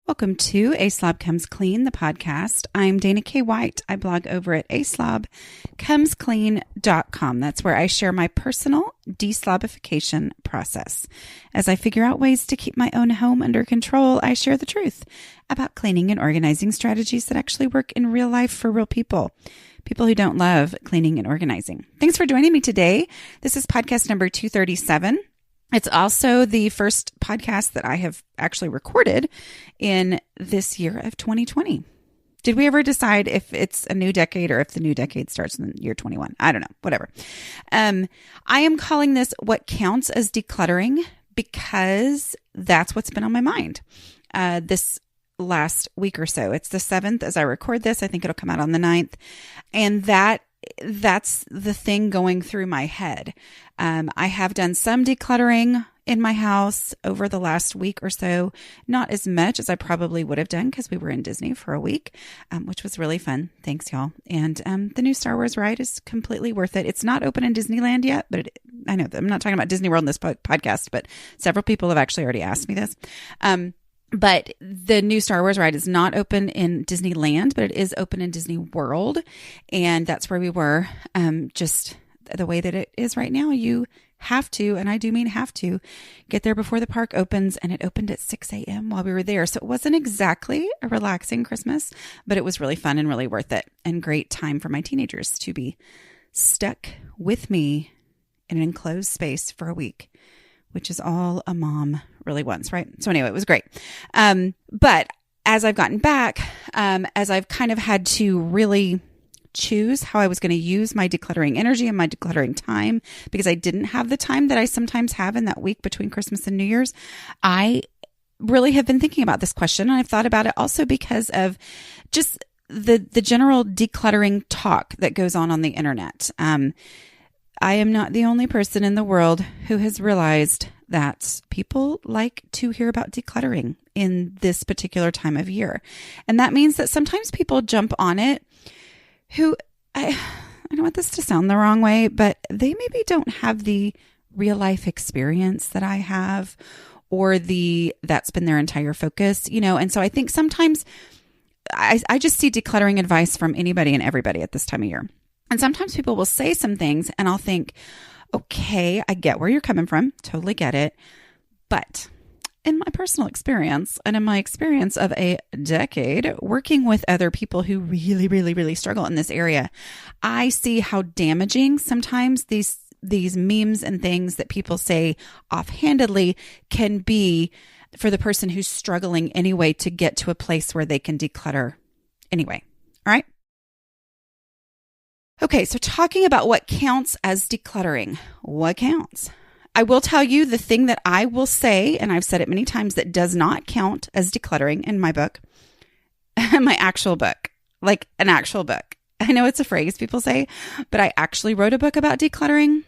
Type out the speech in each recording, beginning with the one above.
Welcome to A Slob Comes Clean, the podcast. I'm Dana K. White. I blog over at aslobcomesclean.com. That's where I share my personal deslobification process. As I figure out ways to keep my own home under control, I share the truth about cleaning and organizing strategies that actually work in real life for real people. People who don't love cleaning and organizing. Thanks for joining me today. This is podcast number 237. It's also the first podcast that I have actually recorded in this year of 2020. Did we ever decide if it's a new decade or if the new decade starts in the year 21? I don't know, whatever. I am calling this What Counts as Decluttering because that's what's been on my mind this last week or so. It's the 7th as I record this. I think it'll come out on the 9th. And that's the thing going through my head. I have done some decluttering in my house over the last week or so, not as much as I probably would have done because we were in Disney for a week, which was really fun. Thanks, y'all. And the new Star Wars ride is completely worth it. It's not open in Disneyland yet, but I know that I'm not talking about Disney World in this podcast, but several people have actually already asked me this. But the new Star Wars ride is not open in Disneyland, but it is open in Disney World. And that's where we were. Just the way that it is right now, you have to, and I do mean have to, get there before the park opens. And it opened at 6 a.m. while we were there. So it wasn't exactly a relaxing Christmas, but it was really fun and really worth it. And great time for my teenagers to be stuck with me in an enclosed space for a week, which is all a mom really wants, right? So anyway, it was great. But as I've gotten back, as I've kind of had to really choose how I was going to use my decluttering energy and my decluttering time, because I didn't have the time that I sometimes have in that week between Christmas and New Year's, I really have been thinking about this question. And I've thought about it also because of just the general decluttering talk that goes on the internet. I am not the only person in the world who has realized that people like to hear about decluttering in this particular time of year. And that means that sometimes people jump on it who, I don't want this to sound the wrong way, but they maybe don't have the real life experience that I have, or that's been their entire focus, and so I think sometimes I just see decluttering advice from anybody and everybody at this time of year. And sometimes people will say some things and I'll think, okay, I get where you're coming from. Totally get it. But in my personal experience and in my experience of a decade working with other people who really, really, really struggle in this area, I see how damaging sometimes these memes and things that people say offhandedly can be for the person who's struggling anyway to get to a place where they can declutter anyway. All right. Okay, so talking about what counts as decluttering. What counts? I will tell you the thing that I will say, and I've said it many times, that does not count as decluttering in my book, my actual book, like an actual book. I know it's a phrase people say, but I actually wrote a book about decluttering.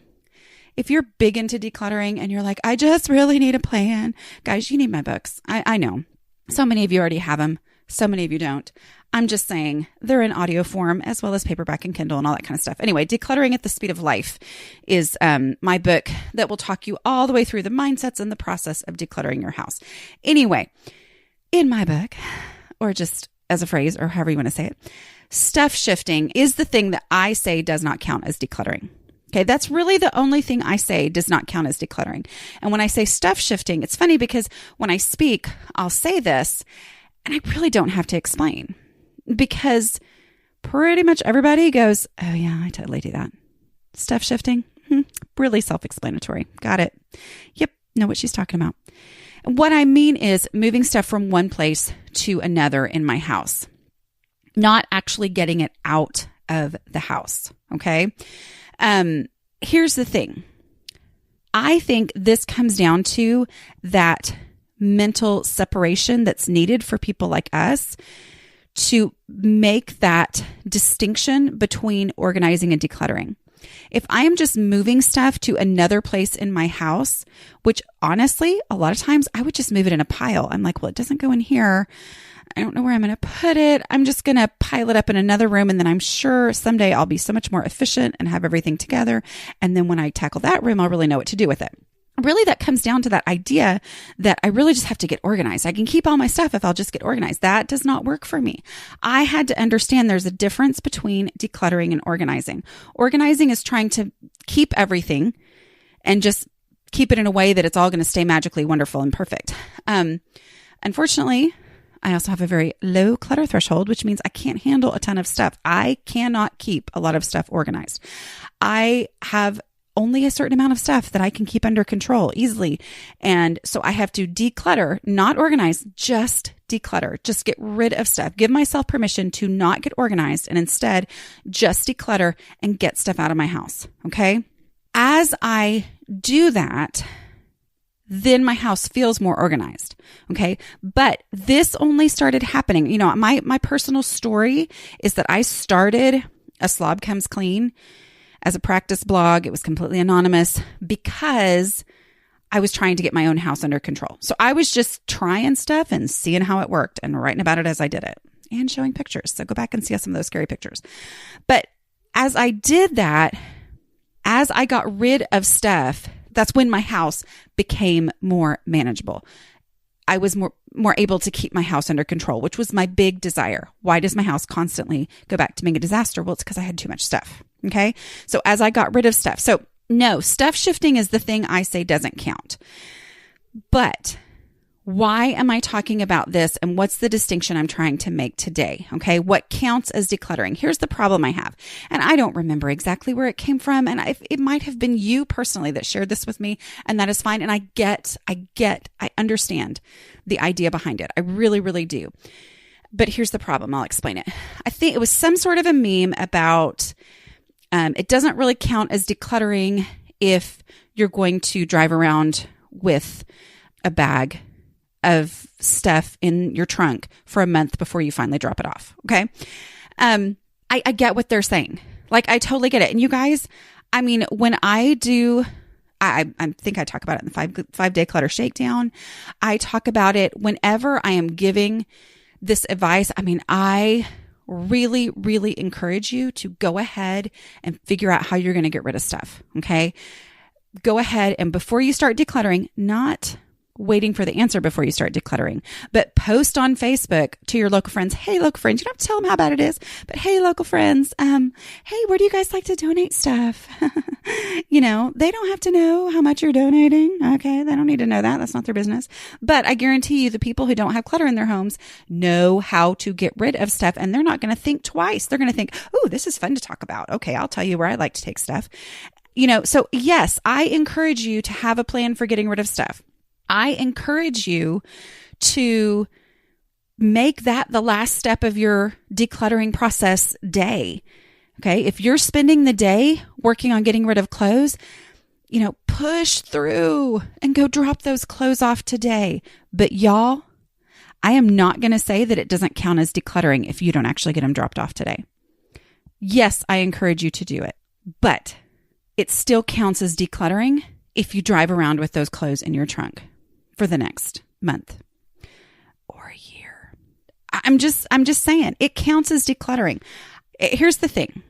If you're big into decluttering and you're like, I just really need a plan, guys, you need my books. I know. So many of you already have them. So many of you don't. I'm just saying they're in audio form as well as paperback and Kindle and all that kind of stuff. Anyway, Decluttering at the Speed of Life is my book that will talk you all the way through the mindsets and the process of decluttering your house. Anyway, in my book, or just as a phrase or however you want to say it, stuff shifting is the thing that I say does not count as decluttering. Okay, that's really the only thing I say does not count as decluttering. And when I say stuff shifting, it's funny because when I speak, I'll say this and I really don't have to explain. Because pretty much everybody goes, oh yeah, I totally do that. Stuff shifting, really self-explanatory. Got it. Yep, know what she's talking about. And what I mean is moving stuff from one place to another in my house, not actually getting it out of the house. Okay. Here's the thing. I think this comes down to that mental separation that's needed for people like us to make that distinction between organizing and decluttering. If I am just moving stuff to another place in my house, which honestly, a lot of times I would just move it in a pile. I'm like, well, it doesn't go in here. I don't know where I'm going to put it. I'm just going to pile it up in another room. And then I'm sure someday I'll be so much more efficient and have everything together. And then when I tackle that room, I'll really know what to do with it. really that comes down to that idea that I really just have to get organized. I can keep all my stuff if I'll just get organized. That does not work for me. I had to understand there's a difference between decluttering and organizing. Organizing is trying to keep everything and just keep it in a way that it's all going to stay magically wonderful and perfect. Unfortunately, I also have a very low clutter threshold, which means I can't handle a ton of stuff. I cannot keep a lot of stuff organized. I have only a certain amount of stuff that I can keep under control easily. And so I have to declutter, not organize, just declutter, just get rid of stuff, give myself permission to not get organized and instead just declutter and get stuff out of my house. Okay. As I do that, then my house feels more organized. Okay. But this only started happening. You know, my personal story is that I started A Slob Comes Clean as a practice blog. It was completely anonymous because I was trying to get my own house under control. So I was just trying stuff and seeing how it worked and writing about it as I did it and showing pictures. So go back and see some of those scary pictures. But as I did that, as I got rid of stuff, that's when my house became more manageable. I was more able to keep my house under control, which was my big desire. Why does my house constantly go back to being a disaster? Well, it's because I had too much stuff. Okay. So as I got rid of stuff, so no, stuff shifting is the thing I say doesn't count. But why am I talking about this and what's the distinction I'm trying to make today? Okay. What counts as decluttering? Here's the problem I have. And I don't remember exactly where it came from. And it might have been you personally that shared this with me, and that is fine. And I understand the idea behind it. I really, really do. But here's the problem. I'll explain it. I think it was some sort of a meme about, it doesn't really count as decluttering if you're going to drive around with a bag of stuff in your trunk for a month before you finally drop it off. Okay. I get what they're saying. Like, I totally get it. And you guys, I mean, when I do, I think I talk about it in the 5-day clutter shakedown. I talk about it whenever I am giving this advice. I mean, I really, really encourage you to go ahead and figure out how you're going to get rid of stuff. Okay. Go ahead and before you start decluttering, not waiting for the answer before you start decluttering, but post on Facebook to your local friends. Hey, local friends, you don't have to tell them how bad it is, but hey, local friends, hey, where do you guys like to donate stuff? You know, they don't have to know how much you're donating. Okay. They don't need to know that. That's not their business. But I guarantee you the people who don't have clutter in their homes know how to get rid of stuff, and they're not going to think twice. They're going to think, oh, this is fun to talk about. Okay. I'll tell you where I like to take stuff. You know, so yes, I encourage you to have a plan for getting rid of stuff. I encourage you to make that the last step of your decluttering process day. Okay. If you're spending the day working on getting rid of clothes, you know, push through and go drop those clothes off today. But y'all, I am not going to say that it doesn't count as decluttering if you don't actually get them dropped off today. Yes, I encourage you to do it, but it still counts as decluttering if you drive around with those clothes in your trunk for the next month or a year. I'm just saying it counts as decluttering. Here's the thing.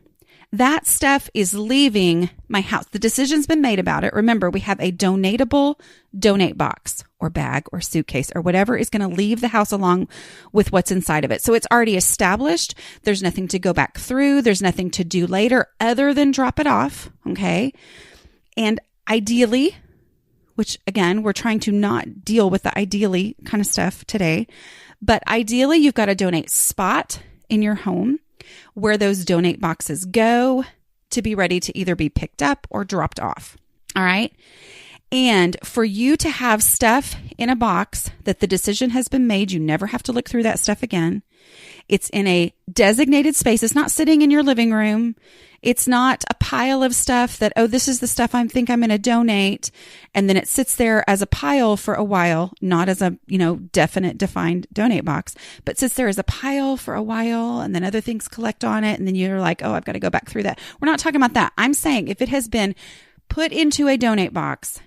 That stuff is leaving my house. The decision's been made about it. Remember, we have a donatable donate box or bag or suitcase or whatever is going to leave the house along with what's inside of it. So it's already established. There's nothing to go back through. There's nothing to do later other than drop it off. Okay. And ideally, which again, we're trying to not deal with the ideally kind of stuff today, but ideally you've got a donate spot in your home where those donate boxes go to be ready to either be picked up or dropped off. All right. And for you to have stuff in a box that the decision has been made, you never have to look through that stuff again. It's in a designated space. It's not sitting in your living room. It's not a pile of stuff that, oh, this is the stuff I think I'm going to donate. And then it sits there as a pile for a while, not as a, definite defined donate box, but sits there as a pile for a while. And then other things collect on it. And then you're like, oh, I've got to go back through that. We're not talking about that. I'm saying if it has been put into a donate box,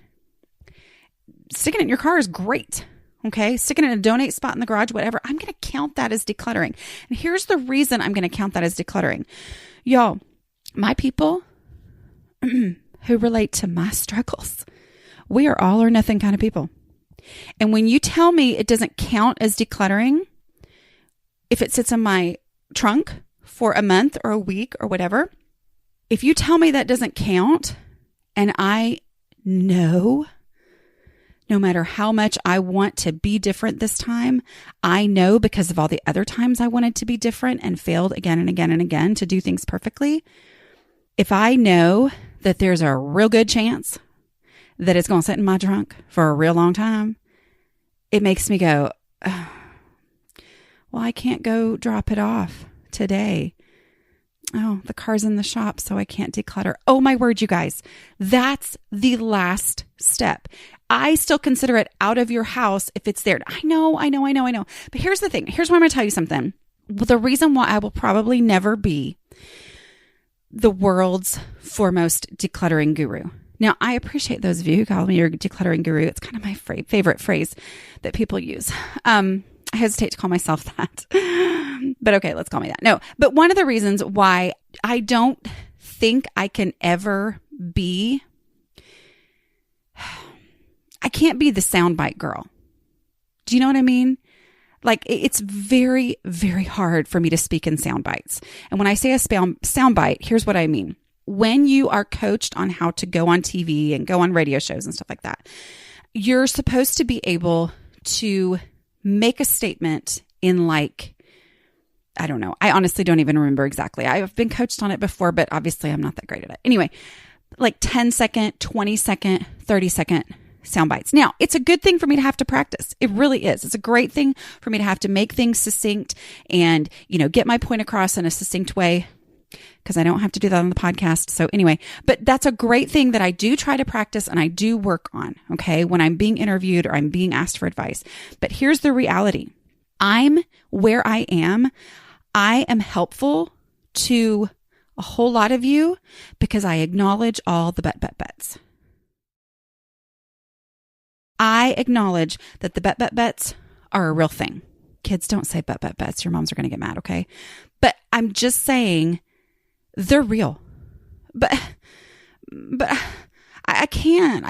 sticking it in your car is great. Okay. Sticking it in a donate spot in the garage, whatever. I'm going to count that as decluttering. And here's the reason I'm going to count that as decluttering. Y'all, my people who relate to my struggles We are all or nothing kind of people. And when you tell me it doesn't count as decluttering, if it sits in my trunk for a month or a week or whatever, if you tell me that doesn't count, and I know, no matter how much I want to be different this time, I know because of all the other times I wanted to be different and failed again and again and again to do things perfectly. If I know that there's a real good chance that it's going to sit in my trunk for a real long time, it makes me go, oh, well, I can't go drop it off today. Oh, the car's in the shop, so I can't declutter. Oh my word, you guys. That's the last step. I still consider it out of your house if it's there. I know. But here's the thing. Here's why I'm going to tell you something. The reason why I will probably never be the world's foremost decluttering guru. Now, I appreciate those of you who call me your decluttering guru. It's kind of my favorite phrase that people use. I hesitate to call myself that. But okay, let's call me that. No, but one of the reasons why I don't think I can ever be, I can't be the soundbite girl. Do you know what I mean? Like, it's very, very hard for me to speak in sound bites. And when I say a sound bite, here's what I mean. When you are coached on how to go on TV and go on radio shows and stuff like that, you're supposed to be able to make a statement in like, I don't know. I honestly don't even remember exactly. I've been coached on it before, but obviously I'm not that great at it. Anyway, like 10-second, 20-second, 30-second sound bites. Now, it's a good thing for me to have to practice. It really is. It's a great thing for me to have to make things succinct and, get my point across in a succinct way, because I don't have to do that on the podcast. So anyway, but that's a great thing that I do try to practice and I do work on, okay, when I'm being interviewed or I'm being asked for advice. But here's the reality. I'm where I am helpful to a whole lot of you because I acknowledge all the buts. I acknowledge that the buts are a real thing. Kids, don't say buts. Your moms are going to get mad, okay? But I'm just saying they're real. But I can't.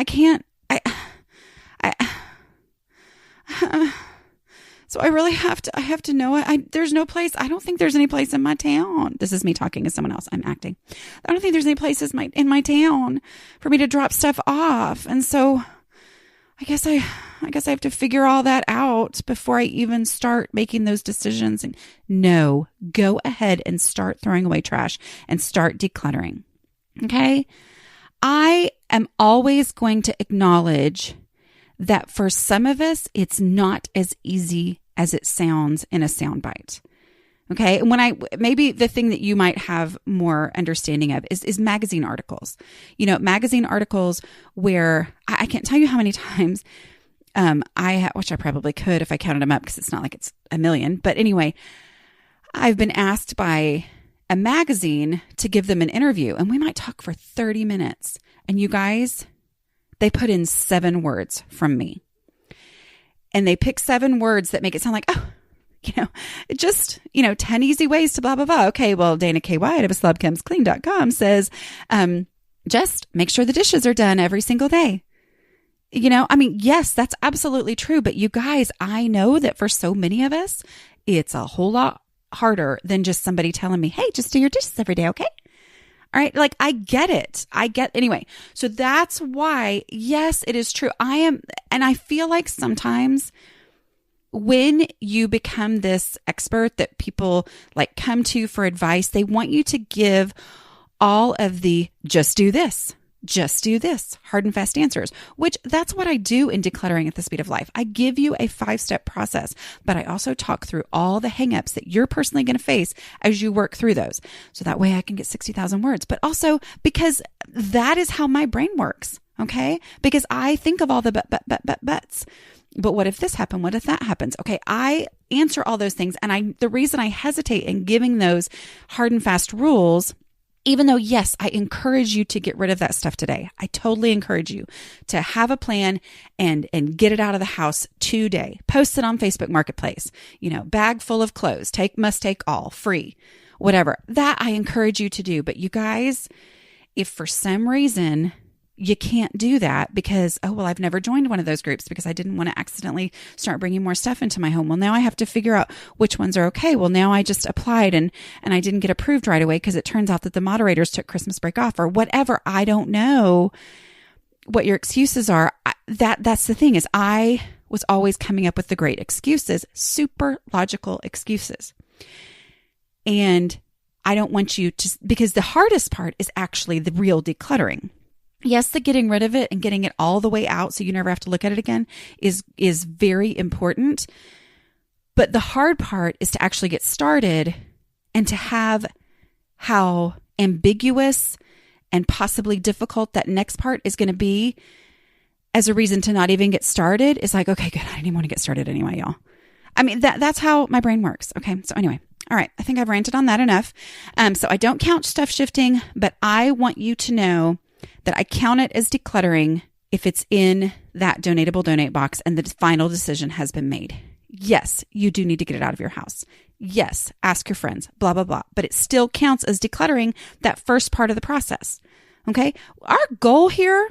So I really have to know it. There's no place. I don't think there's any place in my town. This is me talking as someone else. I'm acting. I don't think there's any places in my town for me to drop stuff off. And so I guess I have to figure all that out before I even start making those decisions. And no, go ahead and start throwing away trash and start decluttering. Okay? I am always going to acknowledge that for some of us, it's not as easy as it sounds in a soundbite. Okay. And maybe the thing that you might have more understanding of is magazine articles, magazine articles where I can't tell you how many times, which I probably could if I counted them up because it's not like it's a million, but anyway, I've been asked by a magazine to give them an interview and we might talk for 30 minutes and you guys, they put in 7 words from me and they pick 7 words that make it sound like, 10 easy ways to blah, blah, blah. Okay, well, Dana K. White of A Slob Comes Clean.com says, just make sure the dishes are done every single day. Yes, that's absolutely true. But you guys, I know that for so many of us, it's a whole lot harder than just somebody telling me, hey, just do your dishes every day, okay? All right, like I get it. Anyway, so that's why, yes, it is true. And I feel like sometimes when you become this expert that people like come to for advice, they want you to give all of the just do this, hard and fast answers, which that's what I do in Decluttering at the Speed of Life. I give you a 5-step process, but I also talk through all the hangups that you're personally going to face as you work through those. So that way I can get 60,000 words, but also because that is how my brain works. Okay. Because I think of all the buts. But what if this happened? What if that happens? Okay, I answer all those things. And the reason I hesitate in giving those hard and fast rules, even though, yes, I encourage you to get rid of that stuff today. I totally encourage you to have a plan and get it out of the house today. Post it on Facebook Marketplace, bag full of clothes, must take all, free, whatever. That I encourage you to do. But you guys, if for some reason you can't do that because, oh, well, I've never joined one of those groups because I didn't want to accidentally start bringing more stuff into my home. Well, now I have to figure out which ones are okay. Well, now I just applied and I didn't get approved right away because it turns out that the moderators took Christmas break off or whatever. I don't know what your excuses are. That's the thing is I was always coming up with the great excuses, super logical excuses. And I don't want you to, because the hardest part is actually the real decluttering. Yes, the getting rid of it and getting it all the way out so you never have to look at it again is very important. But the hard part is to actually get started and to have how ambiguous and possibly difficult that next part is going to be as a reason to not even get started. It's like, okay, good. I didn't even want to get started anyway, y'all. I mean, that's how my brain works. Okay. So anyway, all right. I think I've ranted on that enough. So I don't count stuff shifting, but I want you to know that I count it as decluttering if it's in that donatable donate box and the final decision has been made. Yes, you do need to get it out of your house. Yes, ask your friends, blah, blah, blah. But it still counts as decluttering that first part of the process. Okay? Our goal here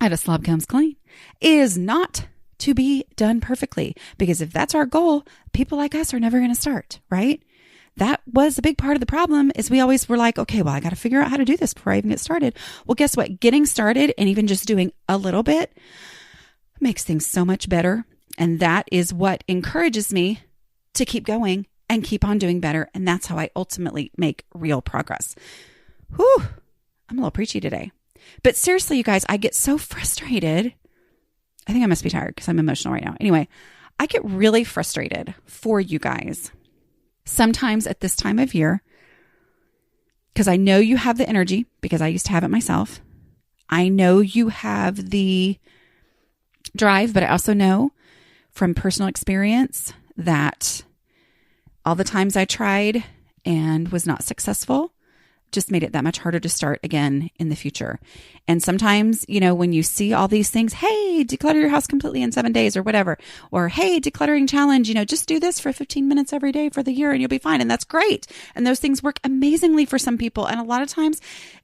at A Slob Comes Clean is not to be done perfectly. Because if that's our goal, people like us are never going to start, right? That was a big part of the problem is we always were like, okay, well, I got to figure out how to do this before I even get started. Well, guess what? Getting started and even just doing a little bit makes things so much better. And that is what encourages me to keep going and keep on doing better. And that's how I ultimately make real progress. Whew, I'm a little preachy today. But seriously, you guys, I get so frustrated. I think I must be tired because I'm emotional right now. Anyway, I get really frustrated for you guys sometimes at this time of year, because I know you have the energy because I used to have it myself. I know you have the drive, but I also know from personal experience that all the times I tried and was not successful just made it that much harder to start again in the future. And sometimes, you know, when you see all these things, hey, declutter your house completely in 7 days or whatever, or hey, decluttering challenge, you know, just do this for 15 minutes every day for the year and you'll be fine. And that's great. And those things work amazingly for some people. And a lot of times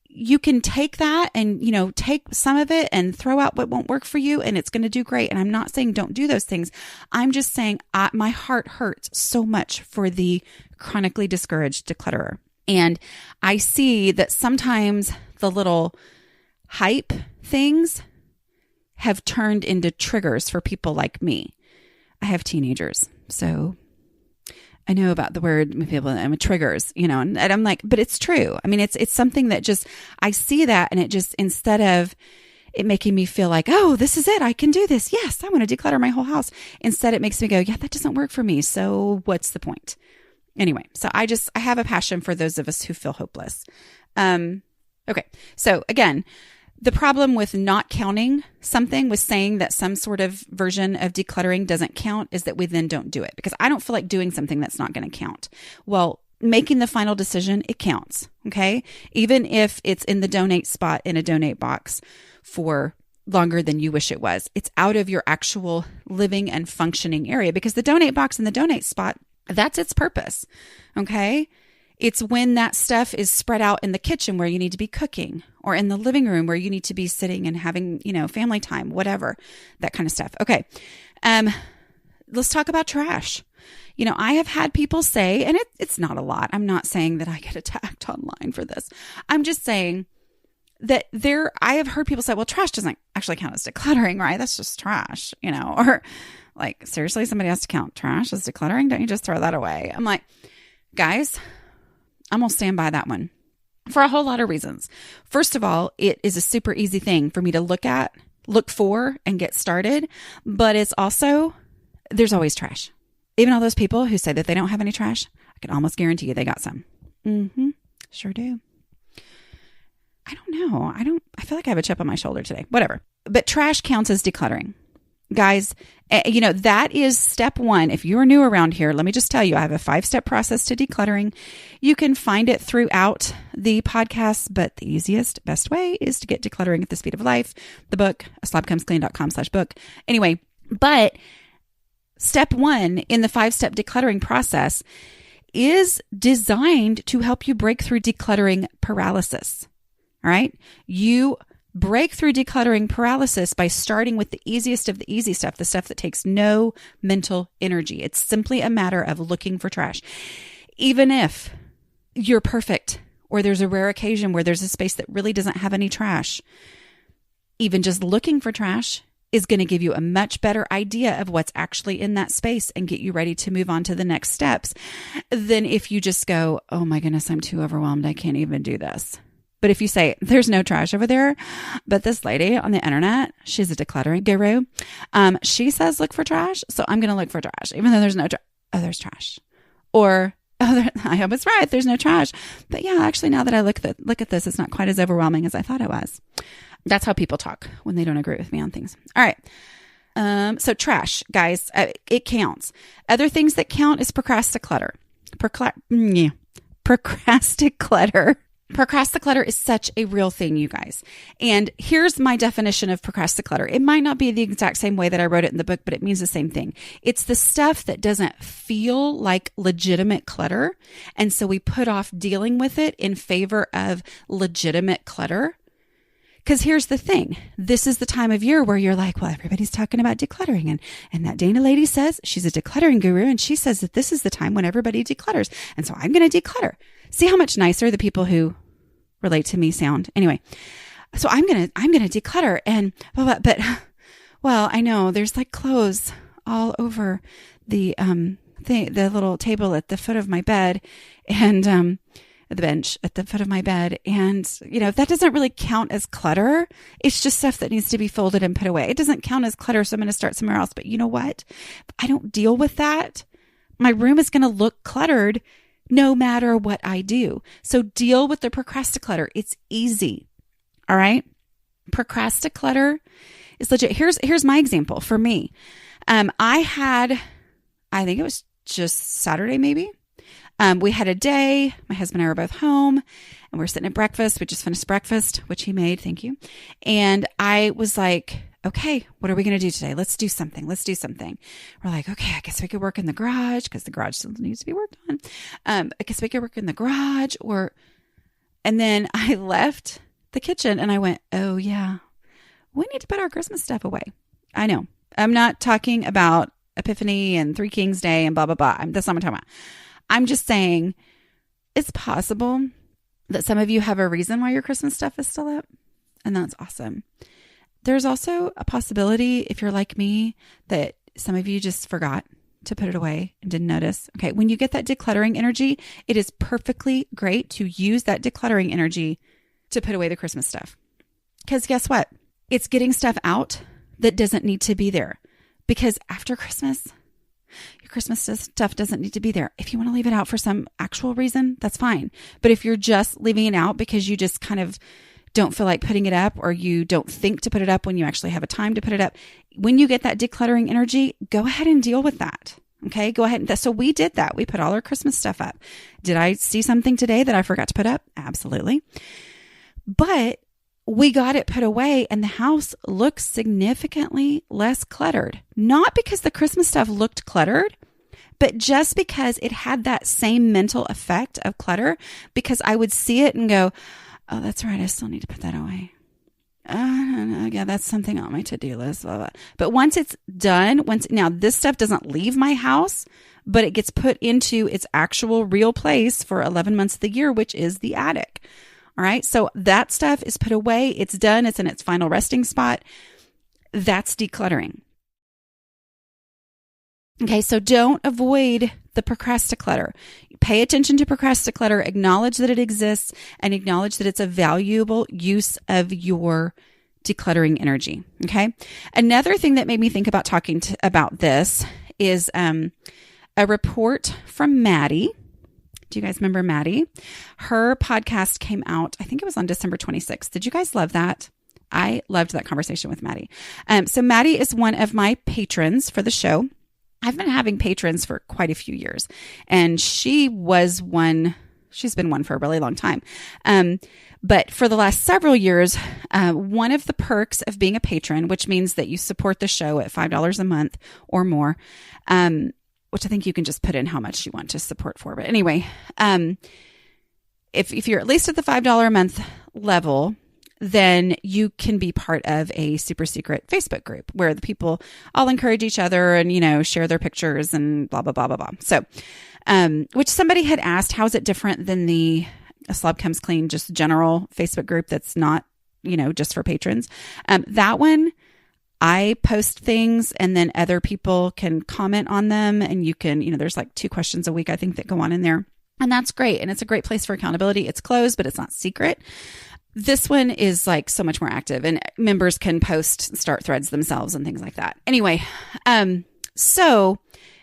you can take that and, you know, take some of it and throw out what won't work for you and it's going to do great. And I'm not saying don't do those things. I'm just saying my heart hurts so much for the chronically discouraged declutterer. And I see that sometimes the little hype things have turned into triggers for people like me. I have teenagers, so I know about the word people and triggers, you know, and I'm like, but it's true. I mean, it's something that just, I see that and it just, instead of it making me feel like, oh, this is it, I can do this. Yes, I want to declutter my whole house. Instead, it makes me go, yeah, that doesn't work for me. So what's the point? Anyway, so I have a passion for those of us who feel hopeless. Okay. So again, the problem with not counting something, with saying that some sort of version of decluttering doesn't count, is that we then don't do it because I don't feel like doing something that's not going to count. Well, making the final decision, it counts. Okay. Even if it's in the donate spot in a donate box for longer than you wish it was, it's out of your actual living and functioning area because the donate box and the donate spot, that's its purpose. Okay. It's when that stuff is spread out in the kitchen where you need to be cooking, or in the living room where you need to be sitting and having, you know, family time, whatever, that kind of stuff. Okay. Let's talk about trash. You know, I have had people say, and it's not a lot. I'm not saying that I get attacked online for this. I'm just saying that I have heard people say, well, trash doesn't actually count as decluttering, right? That's just trash, you know, or like, seriously, somebody has to count trash as decluttering? Don't you just throw that away? I'm like, guys, I'm going to stand by that one for a whole lot of reasons. First of all, it is a super easy thing for me to look for, and get started. But it's also, there's always trash. Even all those people who say that they don't have any trash, I can almost guarantee you they got some. Sure do. I don't know. I feel like I have a chip on my shoulder today. Whatever. But trash counts as decluttering. Guys, you know, that is step one. If you're new around here, let me just tell you, I have a 5-step process to decluttering. You can find it throughout the podcast, but the easiest, best way is to get Decluttering at the Speed of Life, the book, aslobcomesclean.com/book. Anyway, but step one in the 5-step decluttering process is designed to help you break through decluttering paralysis. All right. You break through decluttering paralysis by starting with the easiest of the easy stuff, the stuff that takes no mental energy. It's simply a matter of looking for trash. Even if you're perfect or there's a rare occasion where there's a space that really doesn't have any trash, even just looking for trash is going to give you a much better idea of what's actually in that space and get you ready to move on to the next steps than if you just go, oh my goodness, I'm too overwhelmed. I can't even do this. But if you say, there's no trash over there, but this lady on the internet, she's a decluttering guru. She says, look for trash. So I'm going to look for trash, even though there's no trash. Oh, there's trash. Or, I hope it's right. There's no trash. But yeah, actually, now that I look at this, it's not quite as overwhelming as I thought it was. That's how people talk when they don't agree with me on things. All right. So trash, guys, it counts. Other things that count is procrasticlutter. Procrasticlutter. Procrasticlutter is such a real thing, you guys. And here's my definition of procrasticlutter. It might not be the exact same way that I wrote it in the book, but it means the same thing. It's the stuff that doesn't feel like legitimate clutter. And so we put off dealing with it in favor of legitimate clutter. Because here's the thing. This is the time of year where you're like, well, everybody's talking about decluttering. And that Dana lady says she's a decluttering guru. And she says that this is the time when everybody declutters. And so I'm going to declutter. See how much nicer the people who relate to me sound. Anyway, so I'm going to declutter and, but well, I know there's like clothes all over the little table at the foot of my bed and, the bench at the foot of my bed. And, that doesn't really count as clutter. It's just stuff that needs to be folded and put away. It doesn't count as clutter. So I'm going to start somewhere else. But you know what? If I don't deal with that, my room is going to look cluttered no matter what I do. So deal with the procrasticlutter. It's easy. All right. Procrasticlutter is legit. Here's my example for me. I think it was just Saturday, maybe. We had a day, my husband and I were both home and we're sitting at breakfast. We just finished breakfast, which he made. Thank you. And I was like, okay, what are we going to do today? Let's do something. We're like, okay, I guess we could work in the garage because the garage still needs to be worked on. I guess we could work in the garage and then I left the kitchen and I went, oh yeah, we need to put our Christmas stuff away. I know. I'm not talking about Epiphany and Three Kings Day and blah, blah, blah. That's not what I'm talking about. I'm just saying it's possible that some of you have a reason why your Christmas stuff is still up. And that's awesome. There's also a possibility, if you're like me, that some of you just forgot to put it away and didn't notice. Okay, when you get that decluttering energy, it is perfectly great to use that decluttering energy to put away the Christmas stuff. Because guess what? It's getting stuff out that doesn't need to be there. Because after Christmas, your Christmas stuff doesn't need to be there. If you want to leave it out for some actual reason, that's fine. But if you're just leaving it out because you just kind of don't feel like putting it up or you don't think to put it up when you actually have a time to put it up, when you get that decluttering energy, go ahead and deal with that. Okay, go ahead. So we did that. We put all our Christmas stuff up. Did I see something today that I forgot to put up? Absolutely. But we got it put away and the house looks significantly less cluttered. Not because the Christmas stuff looked cluttered, but just because it had that same mental effect of clutter, because I would see it and go, oh, that's right. I still need to put that away. Yeah, that's something on my to-do list. Blah, blah. But once it's done, now this stuff doesn't leave my house, but it gets put into its actual real place for 11 months of the year, which is the attic. All right. So that stuff is put away. It's done. It's in its final resting spot. That's decluttering. Okay. So don't avoid the procrasticlutter. Pay attention to procrasticlutter, acknowledge that it exists, and acknowledge that it's a valuable use of your decluttering energy. Okay. Another thing that made me think about talking about this is a report from Maddy. Do you guys remember Maddy? Her podcast came out, I think it was on December 26th. Did you guys love that? I loved that conversation with Maddy. So Maddy is one of my patrons for the show. I've been having patrons for quite a few years, and she's been one for a really long time. But for the last several years, one of the perks of being a patron, which means that you support the show at $5 a month or more, which I think you can just put in how much you want to support for. But anyway, if you're at least at the $5 a month level, then you can be part of a super secret Facebook group where the people all encourage each other and, share their pictures and blah, blah, blah, blah, blah. So, which somebody had asked, how is it different than the A Slob Comes Clean, just general Facebook group that's not, just for patrons? That one, I post things and then other people can comment on them, and you can, there's like 2 questions a week, I think, that go on in there. And that's great. And it's a great place for accountability. It's closed, but it's not secret. This one is like so much more active, and members can post, start threads themselves and things like that. Anyway, so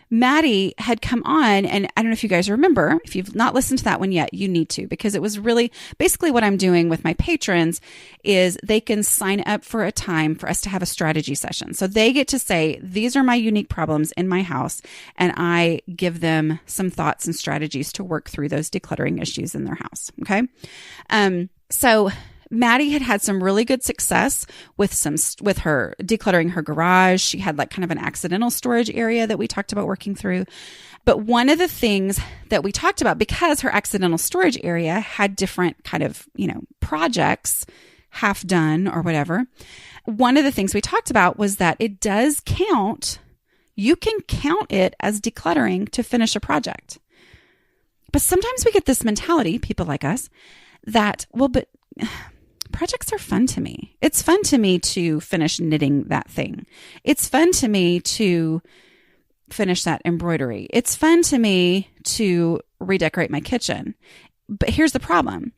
Maddy had come on, and I don't know if you guys remember. If you've not listened to that one yet, you need to, because it was really basically what I'm doing with my patrons is they can sign up for a time for us to have a strategy session. So they get to say, these are my unique problems in my house, and I give them some thoughts and strategies to work through those decluttering issues in their house. Okay. So Maddy had some really good success with her decluttering her garage. She had like kind of an accidental storage area that we talked about working through. But one of the things that we talked about, because her accidental storage area had different kind of, projects half done or whatever, one of the things we talked about was that it does count. You can count it as decluttering to finish a project. But sometimes we get this mentality, people like us, that, but projects are fun to me. It's fun to me to finish knitting that thing. It's fun to me to finish that embroidery. It's fun to me to redecorate my kitchen. But here's the problem.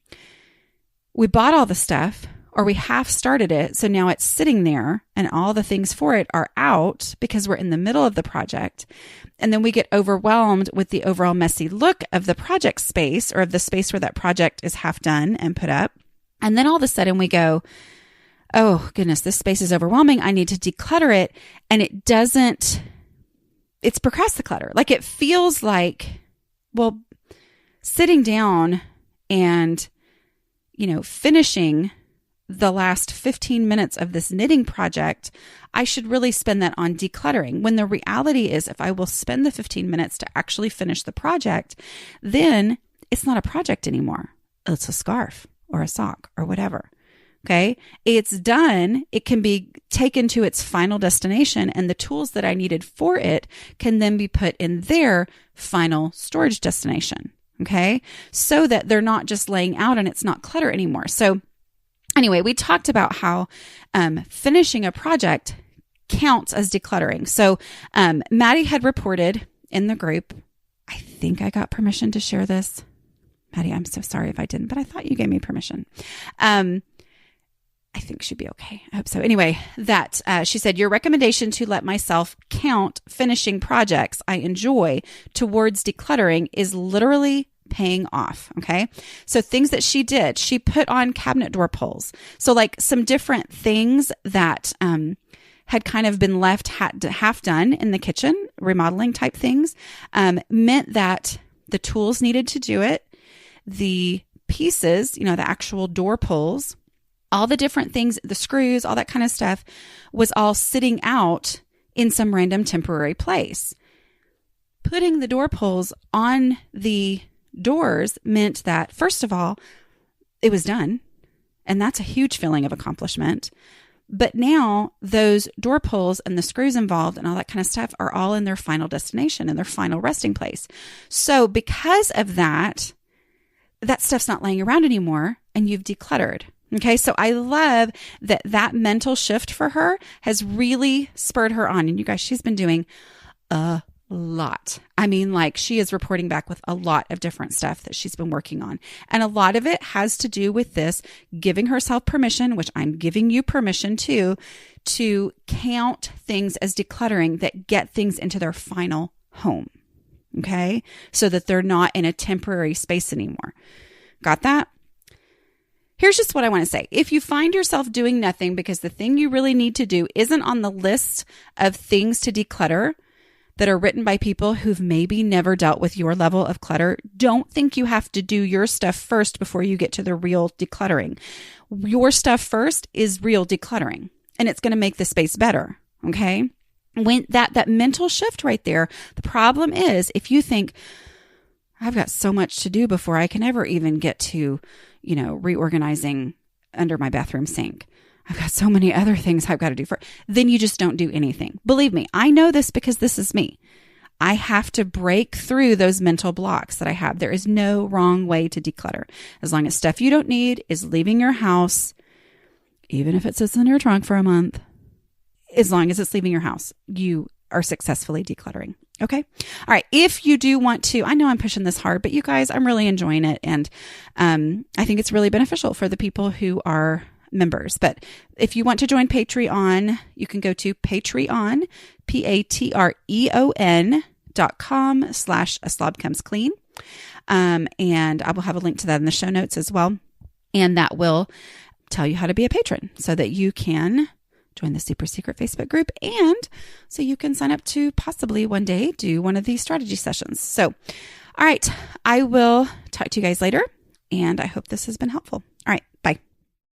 We bought all the stuff, or we half started it. So now it's sitting there and all the things for it are out because we're in the middle of the project. And then we get overwhelmed with the overall messy look of the project space, or of the space where that project is half done and put up. And then all of a sudden we go, oh goodness, this space is overwhelming. I need to declutter it. And it's procrastinating. Like it feels like, sitting down and, finishing the last 15 minutes of this knitting project, I should really spend that on decluttering. When the reality is, if I will spend the 15 minutes to actually finish the project, then it's not a project anymore. It's a scarf or a sock or whatever. Okay. It's done. It can be taken to its final destination, and the tools that I needed for it can then be put in their final storage destination. Okay. So that they're not just laying out and it's not clutter anymore. So anyway, we talked about how finishing a project counts as decluttering. So Maddy had reported in the group, I think I got permission to share this. Maddy, I'm so sorry if I didn't, but I thought you gave me permission. I think she'd be okay. I hope so. Anyway, that she said, your recommendation to let myself count finishing projects I enjoy towards decluttering is literally paying off. Okay. So things that she did, she put on cabinet door pulls. So like some different things that had kind of been left half done in the kitchen, remodeling type things, meant that the tools needed to do it. The pieces, the actual door pulls, all the different things, the screws, all that kind of stuff was all sitting out in some random temporary place. Putting the door pulls on the doors meant that, first of all, it was done. And that's a huge feeling of accomplishment. But now those door pulls and the screws involved and all that kind of stuff are all in their final destination and their final resting place. So because of that, that stuff's not laying around anymore and you've decluttered. Okay. So I love that mental shift for her has really spurred her on. And you guys, she's been doing a lot. I mean, like she is reporting back with a lot of different stuff that she's been working on. And a lot of it has to do with this, giving herself permission, which I'm giving you permission to count things as decluttering that get things into their final home. Okay. So that they're not in a temporary space anymore. Got that? Here's just what I want to say. If you find yourself doing nothing because the thing you really need to do isn't on the list of things to declutter that are written by people who've maybe never dealt with your level of clutter, don't think you have to do your stuff first before you get to the real decluttering. Your stuff first is real decluttering, and it's going to make the space better. Okay. When that mental shift right there, the problem is if you think, I've got so much to do before I can ever even get to, reorganizing under my bathroom sink. I've got so many other things I've got to do then you just don't do anything. Believe me, I know this because this is me. I have to break through those mental blocks that I have. There is no wrong way to declutter. As long as stuff you don't need is leaving your house, even if it sits in your trunk for a month, as long as it's leaving your house, you are successfully decluttering. Okay. All right. If you do want to, I know I'm pushing this hard, but you guys, I'm really enjoying it. And I think it's really beneficial for the people who are members. But if you want to join Patreon, you can go to Patreon, patreon.com/A Slob Comes Clean. And I will have a link to that in the show notes as well. And that will tell you how to be a patron so that you can join the super secret Facebook group, and so you can sign up to possibly one day do one of these strategy sessions. So, all right, I will talk to you guys later, and I hope this has been helpful.